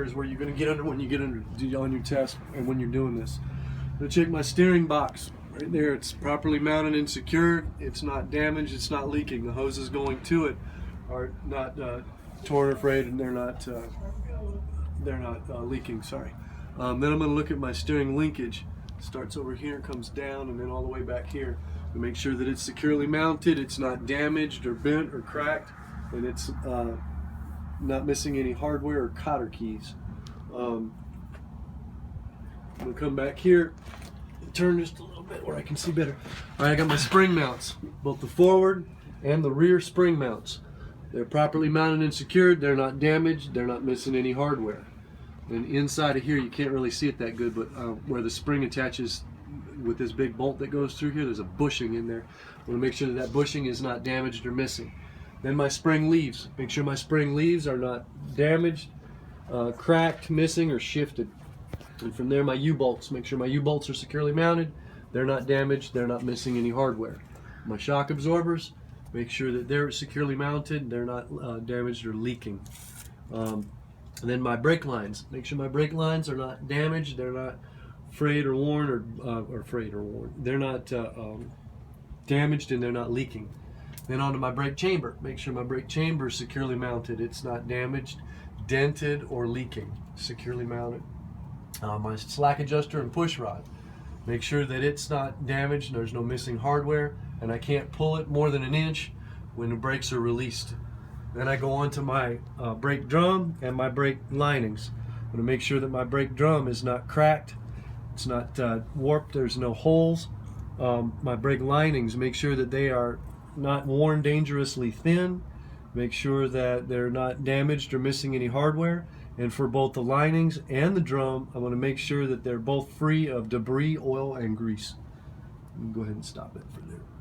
shocker is where you're going to get under when you get under on your test and when you're doing this. I'm going to check my steering box. Right there, it's properly mounted and secured. It's not damaged. It's not leaking. The hoses going to it are not torn or frayed, and they're not leaking. Sorry. Then I'm going to look at my steering linkage. Starts over here, comes down, and then all the way back here. To make sure that it's securely mounted. It's not damaged or bent or cracked, and it's not missing any hardware or cotter keys. I'm going to come back here. Turn just a little bit where I can see better. All right, I got my spring mounts, both the forward and the rear spring mounts. They're properly mounted and secured. They're not damaged. They're not missing any hardware. And inside of here, you can't really see it that good, but where the spring attaches with this big bolt that goes through here, there's a bushing in there. I want to make sure that that bushing is not damaged or missing. Then my spring leaves. Make sure my spring leaves are not damaged, cracked, missing, or shifted. And from there, my U-bolts. Make sure my U-bolts are securely mounted. They're not damaged. They're not missing any hardware. My shock absorbers. Make sure that they're securely mounted. They're not damaged or leaking. And then my brake lines. Make sure my brake lines are not damaged. They're not frayed or worn, or frayed or worn. They're not damaged, and they're not leaking. Then onto my brake chamber. Make sure my brake chamber is securely mounted. It's not damaged, dented, or leaking. Securely mounted. My slack adjuster and push rod. Make sure that it's not damaged and there's no missing hardware, and I can't pull it more than an inch when the brakes are released. Then I go on to my brake drum and my brake linings. I'm going to make sure that my brake drum is not cracked, it's not warped, there's no holes. My brake linings, make sure that they are not worn dangerously thin. Make sure that they're not damaged or missing any hardware. And for both the linings and the drum, I want to make sure that they're both free of debris, oil, and grease. Go ahead and stop it for there.